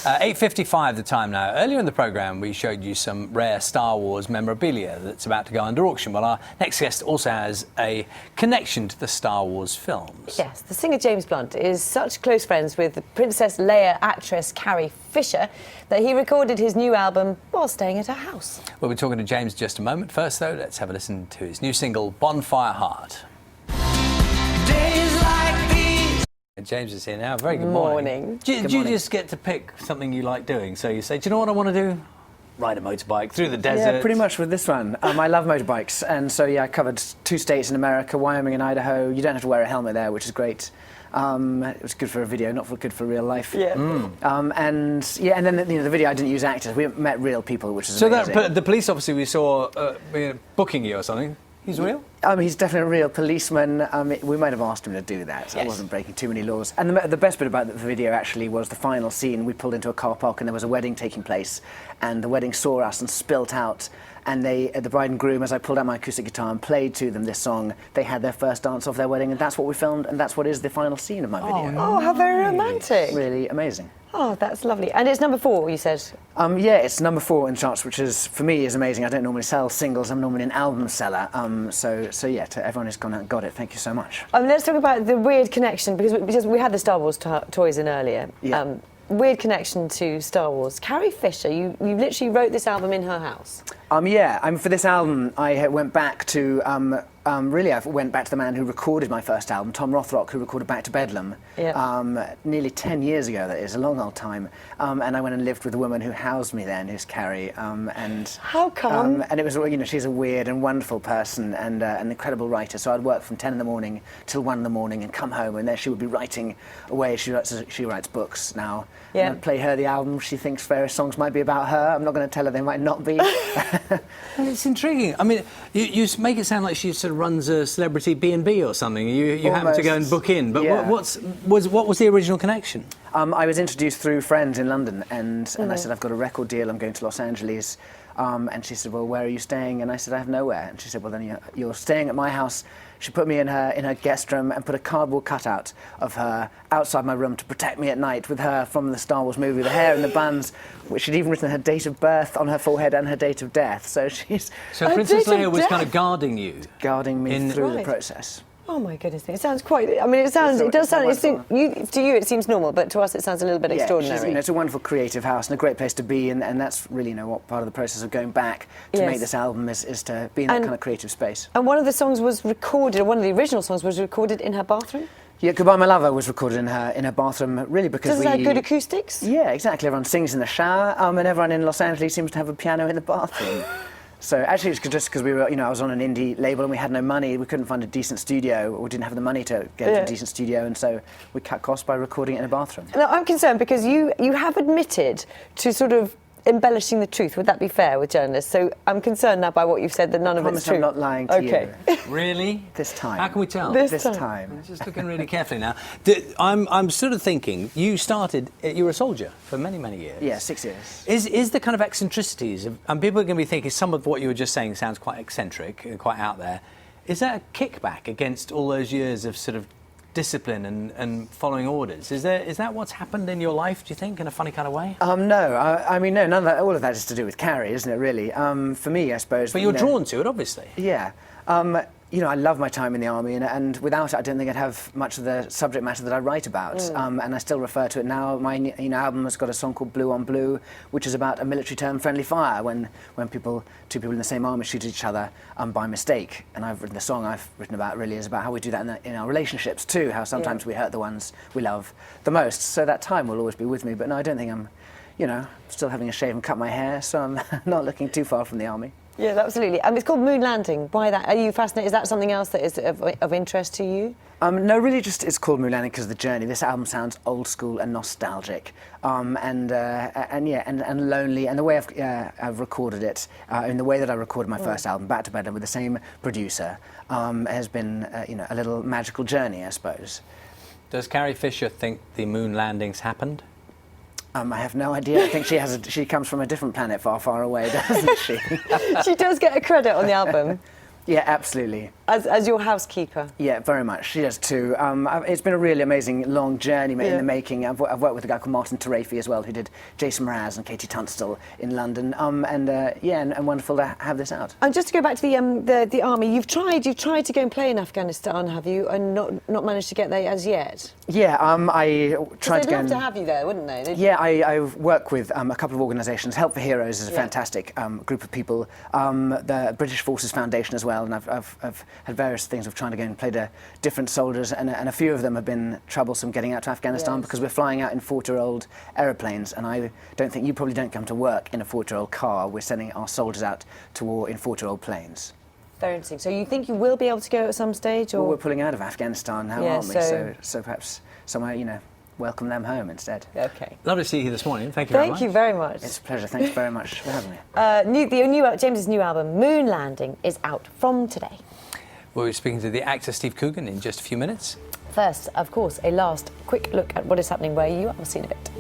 8:55 the time now. Earlier in the programme, we showed you some rare Star Wars memorabilia that's about to go under auction. Well, our next guest also has a connection to the Star Wars films. Yes, the singer James Blunt is such close friends with Princess Leia actress Carrie Fisher that he recorded his new album while staying at her house. We'll be talking to James in just a moment. First, though, let's have a listen to his new single, Bonfire Heart. James is here now. Very good morning. Do you just get to pick something you like doing? So you say, do you know what I want to do? Ride a motorbike through the desert. Yeah, pretty much with this one. I love motorbikes, and so yeah, I covered 2 states in America, Wyoming and Idaho. You don't have to wear a helmet there, which is great. It was good for a video, not good for real life. Yeah. And then the video, I didn't use actors. We met real people, which is amazing. But the police officer we saw booking you or something. He's real? He's definitely a real policeman. We might have asked him to do that. Yes. I wasn't breaking too many laws. And the best bit about the video actually was the final scene. We pulled into a car park and there was a wedding taking place, and the wedding saw us and spilt out. And the bride and groom, as I pulled out my acoustic guitar and played to them this song, they had their first dance of their wedding, and that's what we filmed, and that's what is the final scene of my video. Oh, how very romantic. Really amazing. Oh, that's lovely. And it's number 4, you said? Yeah, it's number 4 in charts, which is, for me, is amazing. I don't normally sell singles. I'm normally an album seller. So yeah, to everyone who's gone out and got it, thank you so much. Let's talk about the weird connection, because we had the Star Wars toys in earlier. Yeah. Weird connection to Star Wars. Carrie Fisher, you literally wrote this album in her house. Yeah. For this album, I went back to I went back to the man who recorded my first album, Tom Rothrock, who recorded Back to Bedlam, nearly 10 years ago. That is a long old time. And I went and lived with the woman who housed me then, who's Carrie. How come? And it was, she's a weird and wonderful person and an incredible writer. So I'd work from 10 in the morning till 1 in the morning and come home, and there she would be writing away. She writes books now. Yeah. And I'd play her the album. She thinks various songs might be about her. I'm not going to tell her they might not be. It's intriguing. I mean, you make it sound like she sort of runs a celebrity B&B or something. You happen to go and book in. But yeah. what was the original connection? I was introduced through friends in London, and I said, I've got a record deal, I'm going to Los Angeles. And she said, well, where are you staying? And I said, I have nowhere. And she said, well, then you're staying at my house. She put me in her guest room and put a cardboard cutout of her outside my room to protect me at night with her from the Star Wars movie, the hair and the buns, which she'd even written her date of birth on her forehead and her date of death. So Princess Leia was kind of guarding you? Guarding me through the process. Oh my goodness! It sounds quite. I mean, it does sound. To you, it seems normal, but to us, it sounds a little bit extraordinary. It's a wonderful creative house and a great place to be, and that's really, what part of the process of going back to make this album is to be in that kind of creative space. And one of the songs was recorded, or one of the original songs was recorded in her bathroom. Yeah, Goodbye My Lover was recorded in her bathroom, really because Does it have good acoustics? Yeah, exactly. Everyone sings in the shower, and everyone in Los Angeles seems to have a piano in the bathroom. So actually, it's just because we were, I was on an indie label and we had no money. We couldn't find a decent studio, or didn't have the money to get a decent studio, and so we cut costs by recording it in a bathroom. Now, I'm concerned because you have admitted to sort of embellishing the truth. Would that be fair with journalists? So I'm concerned now by what you've said that none of it's true. I'm not lying to you. Really? This time. How can we tell? This time. I'm just looking really carefully now. I'm sort of thinking, you were a soldier for many, many years. Yeah, 6 years. Is the kind of eccentricities, and people are going to be thinking some of what you were just saying sounds quite eccentric and quite out there. Is that a kickback against all those years of sort of discipline and following orders? Is that what's happened in your life, do you think, in a funny kind of way? No. No, none of that. All of that is to do with Carrie, isn't it, really? For me, I suppose. But you're drawn to it, obviously. Yeah. I love my time in the army, and without it, I don't think I'd have much of the subject matter that I write about. And I still refer to it now. My album has got a song called Blue on Blue, which is about a military term, friendly fire, when two people in the same army shoot each other by mistake. And the song I've written about really is about how we do that in our relationships too, how sometimes we hurt the ones we love the most. So that time will always be with me. But no, I don't think I'm, still having a shave and cut my hair, so I'm not looking too far from the army. Yeah, absolutely. It's called Moon Landing. Why that? Are you fascinated? Is that something else that is of interest to you? No, really, just it's called Moon Landing because of the journey. This album sounds old school and nostalgic, and lonely. And the way I've recorded it, in the way that I recorded my first album, Back to Bedlam, with the same producer, has been a little magical journey, I suppose. Does Carrie Fisher think the moon landings happened? I have no idea. I think she comes from a different planet far, far away, doesn't she? She does get a credit on the album. Yeah, absolutely. as your housekeeper. Yeah, very much. She does too. It's been a really amazing long journey in the making. I've worked with a guy called Martin Tarafi as well, who did Jason Mraz and Katie Tunstall in London. And wonderful to have this out. And just to go back to the army, you've tried to go and play in Afghanistan, have you? And not managed to get there as yet. Yeah, I tried to go. They'd love to have you there, wouldn't they? Yeah, I work with a couple of organisations. Help for Heroes is a fantastic group of people. The British Forces Foundation as well, and I've had various things of trying to go and play to different soldiers, and a few of them have been troublesome getting out to Afghanistan because we're flying out in 40-year-old aeroplanes, and I don't think you probably don't come to work in a 40-year-old car. We're sending our soldiers out to war in 40-year-old planes. Very interesting. So you think you will be able to go at some stage, or well, we're pulling out of Afghanistan now, aren't we? So perhaps somewhere, welcome them home instead. Okay. Lovely to see you here this morning. Thank you very much. Thank you very much. It's a pleasure. Thanks very much for having me. James's new album, Moon Landing, is out from today. We'll be speaking to the actor Steve Coogan in just a few minutes. First, of course, a last quick look at what is happening where you are. Seen a bit.